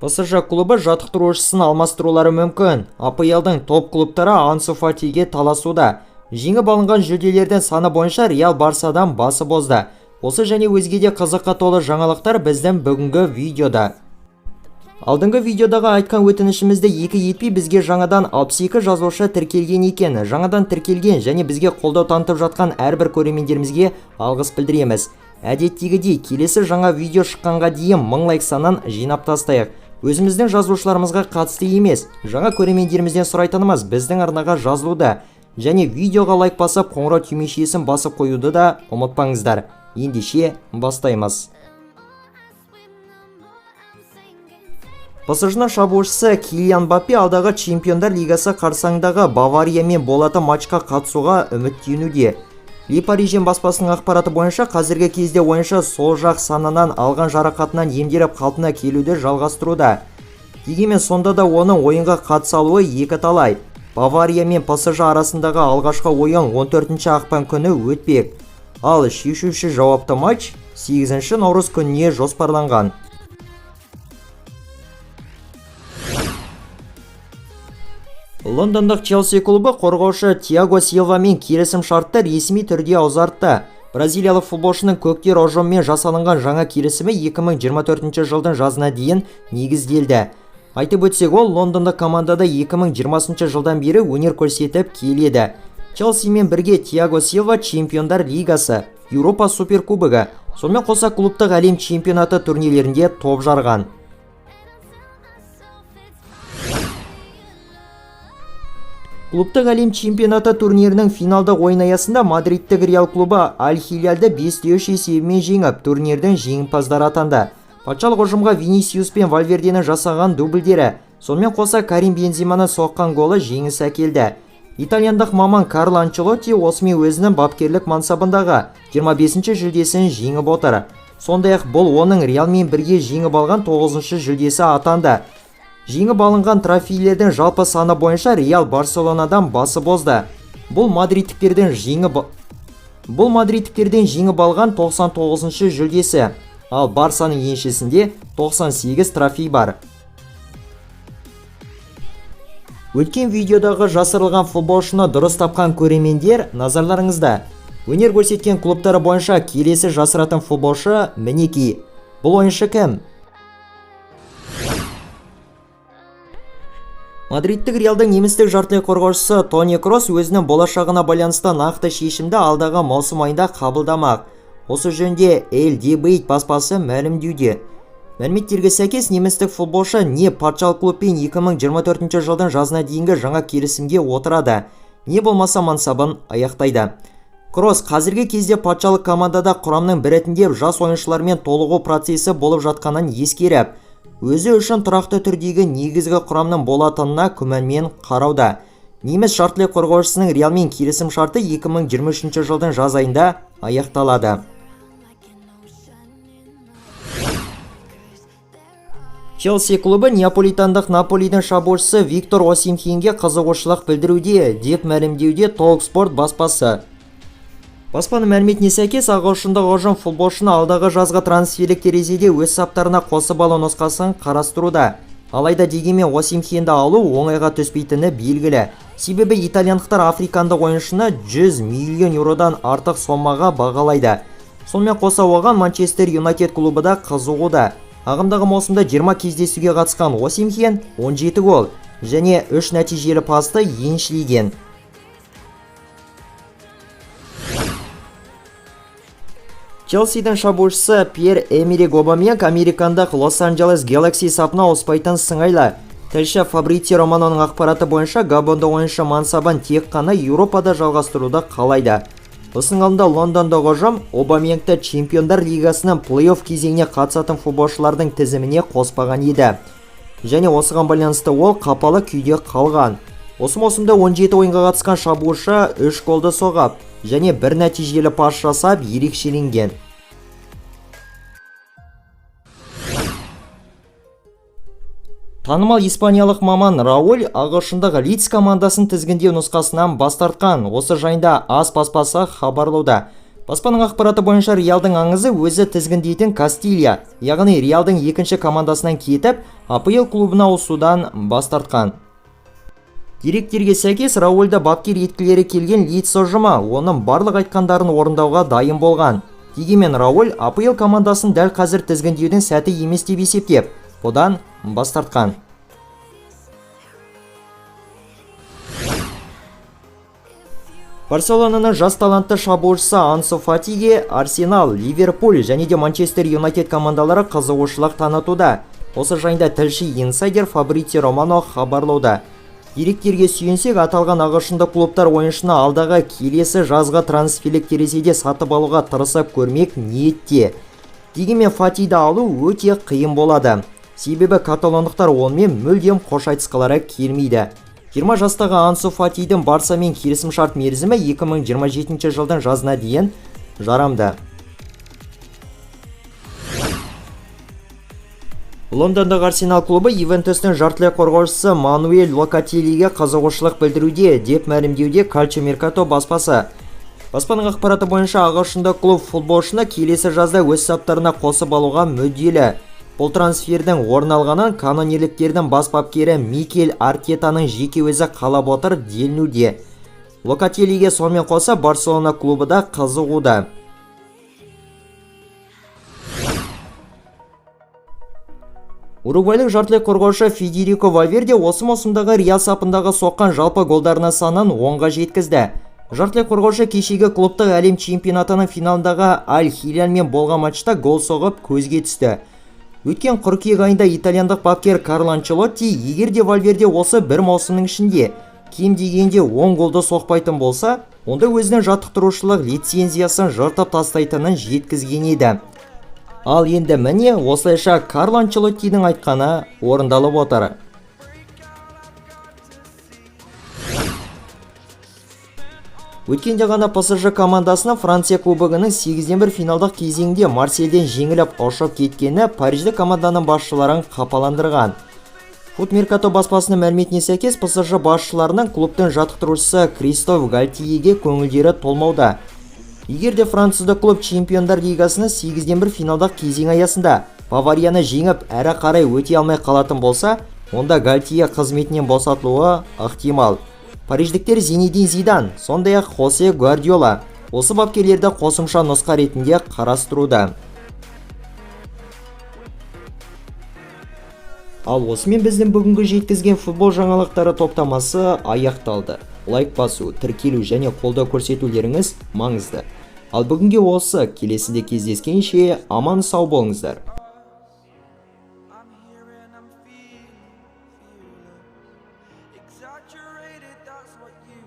ПСЖ клубы жаттықтырушысын алмастырулары мүмкін. АПЛ-дың топ клубтары Ансу Фатиге таласуда. Жеңіп алынған жүлделердің саны бойынша Реал Барсадан басы бозды. Осы және өзге де қызыққа толы жаңалықтар біздің бүгінгі видеода. Алдыңғы видеодағы айтқан өтінішімізді екі етпей бізге жаңадан 62 жазылушы тіркелген екен. Жаңадан тіркелген және бізге қолдау танытып жатқан әрбір көрермендерімізге алғыс білдіреміз. Әдеттегідей келесі жаңа видео шыққанға дейін 1000 лайк санын жинап тастайық. Өзіміздің жазылушыларымызға қатысты емес, жаңа көрермендерімізден сұрайтынымыз біздің арнаға жазылуды және видеоға лайк басып қоңырау түймешесін басып қоюды да ұмытпаңыздар. Ендеше бастаймыз. ПСЖ-ның шабуылшысы Килиан Мбаппе алдағы Чемпиондар лигасы қарсаңындағы Бавариямен болатын матчқа қатысуға үміттенуде. Le Parisien баспасының ақпараты бойынша қазіргі кезде ойыншы сол жақ санынан алған жарақатынан емделіп қалпына келуді жалғастыруда. Дегенмен сонда да оның ойынға қатыса алуы екі талай. Бавария мен ПСЖ арасындағы алғашқы ойын 14 ақпан күні өтпек. Ал шешуші жауапты матч 8 наурыз күніне жоспарланған. Лондондық Челси клубы қорғаушы Тиаго Силвамен келісім шартты ресми түрде ұзартты. Бразилиялық футболшының көктер ұжымымен жасалынған жаңа келісімі 2024 жылдың жазына дейін негізделді. Айтып өтсек, ол Лондондық командада 2020 жылдан бері өнер көрсетіп келеді. Челсимен бірге Тиаго Силва Чемпиондар лигасы, Еуропа суперкубогы, сонымен қоса клубтық әлем чемпионаты турнирлерінде топ жарған. Клубтық әлем чемпионаты турнирінің финалдық ойын аясында Мадридтік Реал клубы Аль-Хиляльды 5-3 есебімен жеңіп, турнирдің жеңімпаздары атанды. Патшалық ұжымға Винисиус пен Вальвердені жасаған дубльдері, сонымен қоса Карим Бенземаны соққан голы жеңіс әкелді. Итальяндық маман Карло Анчелотти осымен өзінің бапкерлік мансабындағы 25-ші жүлдесін жеңіп отыр. Сондай-ақ бұл оның Реалмен бірге жеңіп алған 9-шы жүлдесі атанды. Жеңіп алынған трофейлердің жалпы саны бойынша Реал Барселонадан басы бозды. Бұл мадридтіктерден жеңіп алған 99-шы жүлдесі, ал Барсаның еншісінде 98 трофей бар. Өткен видеодағы жасырылған футболшыны дұрыс тапқан көрермендер назарларыңызда. Өнер көрсеткен клубтары бойынша келесі жасыратын футболшы мінеки. Бұл ойыншы кім? Мадридтік Реалдың немістік жартылай қорғаушысы Тони Кросс өзінің болашағына байланысты нақты шешімді алдағы маусым айында қабылдамақ. Осы жөнінде El Debate баспасы мәлімдеуде. Мәліметтерге сәйкес немістік футболшы не патшалық клубпен 2024 жылдың жазына дейінгі жаңа келісімге отырады, не болмаса мансабын аяқтайды. Кросс қазіргі кезде патшалық командада құрамның бірітінде жас ойыншылармен толығу процесі болып жатқанын ескеріп, өзі үшін тұрақты түрдегі негізгі құрамның болатынына күмәнмен қарауда. Неміс жартылай қорғаушысының Реалмен келісім шарты 2023 жылдың жаз айында аяқталады. Челси клубы неаполитандық Наполидің шабуылшысы Виктор Осимхенге қызығушылық білдіруде, деп мәлімдеуде Talksport баспасы. Баспаның мәліметіне сәйкес, ағылшындық ұжым футболшыны алдағы жазғы трансферлік терезеде өз саптарына қосып алу нұсқасын қарастыруда. Алайда дегенмен Осимхенді алу оңайға түспейтіні белгілі. Себебі итальяндықтар африкандық ойыншыны 100 миллион еуродан артық сомаға бағалайды. Сонымен қоса оған Манчестер Юнайтед клубы да қызығуда. Ағымдағы маусымда 20 кездесуге қатысқан Осимхен 17 гол және 3 нәтижелі пасты еншілеген. Челсидің шабуылшысы Пьер-Эмерик Обамейянг американдық Лос-Анджелес Galaxy сапына ауыспайтын сыңайлы. Тілші Фабрицио Романоның ақпараты бойынша Габонда ойыншы мансабын тек қана Еуропада жалғастыруды қалайды. Осының алдында Лондондық ұжым Обамейянгты Чемпиондар лигасының плей-офф кезеңіне қатысатын футболшылардың тізіміне қоспаған еді. Және осыған байланысты ол қапалы күйде қалған. Осы маусымда 17 ойынға қатысқан шабуылшы 3 голды соғып және 1 нәтижелі пас жасап ерекшеленген. Танымал испаниялық маман Рауль ағылшындық Лидс командасын тізгіндеу нұсқасынан бас тартқан. Осы жайында AS баспасы хабарлауда. Баспаның ақпараты бойынша Реалдың аңызы өзі тізгіндейтін Кастилья, яғни Реалдың екінші командасынан кетіп, АПЛ клубына ауысудан бас тартқан. Деректерге сәйкес, Раульді бапкер еткілері келген Лидс ұжымы оның барлық айтқандарын орындауға дайын болған. Дегенмен Рауль АПЛ командасын дәл қазір тізгіндеудің сәті емес деп есептеп, одан бас тартқан. Барселонаның жас талантты шабуылшысы Ансу Фатиге Арсенал, Ливерпуль және де Манчестер Юнайтед командалары қызығушылық танытуда. Осы жайында тілші инсайдер Фабрицио Романо хабарлауда. Деректерге сүйенсек, аталған ағылшындық клубтар ойыншыны алдағы келесі жазғы трансферлік терезеде сатып алуға тырысып көрмек ниетте. Дегенмен Фатиді алу өте қиын болады. Себебі каталондықтар онымен мүлдем қош айтысқылары келмейді. 20 жастағы Ансу Фатидің Барсамен келісімшарт мерзімі 2027 жылдың жазына дейін жарамды. Лондондағы Арсенал клубы Ювентустың жартылай қорғаушысы Мануэль Локателлиге қызығушылық білдіруде деп мәлімдеуде Calcio Mercato баспасы. Баспаның ақпараты бойынша ағылшындық клуб футболшыны келесі жазда өз саптарына қосып алуға мүдделі. Бұл трансфердің орын алғанын канонерліктердің бас бапкері Микель Артетаның жеке өзі қалап отыр делінуде. Локателлиге сонымен қоса Барселона клубы да қызығуда. Уругвайлық жартылай қорғаушы Федерико Вальверде осы маусымдағы Реал сапындағы соққан жалпы голдарына санын 10-ға жеткізді. Жартылай қорғаушы кешегі клубтық әлем чемпионатының финалындағы Аль-Хиляльмен болған матчта гол соғып көзге түсті. Өткен қыркүйек айында итальяндық бапкер Карло Анчелотти, егер де Вальверде осы бір маусымның ішінде кем дегенде 10 голды соқпайтын болса, онда өзінің жаттықтырушылық лицензиясын жыртып тастайтынын жеткізген еді. Ал енді міне осылайша Карло Анчелоттидің айтқаны орындалып отыр. Өткенде ғана ПСЖ командасының Франция кубогының 8-1 финалдық кезеңінде Марсельден жеңіліп ұшып кеткені Парижді команданың басшыларын қапаландырған. Foot Mercato баспасының мәліметіне сәйкес, ПСЖ басшыларының клубтың жаттықтырушысы Кристоф Гальтиеге көңілдері толмауда. Егер де француздық клуб Чемпиондар лигасының 8-1 финалдық кезең аясында Баварияны жеңіп әрі қарай өте алмай қалатын болса, онда Гальтие қызметінен босатылуы ықтимал. Париждіктер Зинедин Зидан, сондай-ақ Хосе Гвардиола осы бапкерлерді қосымша нұсқа ретінде қарастыруда. Ал осымен біздің бүгінгі жеткізген футбол жаңалықтары топтамасы аяқталды. Лайк басу, тіркелу және қолдау көрсетулеріңіз маңызды. Ал бүгінге осы, келесінде кездескенше аман сау болыңыздар. Exaggerated, that's what you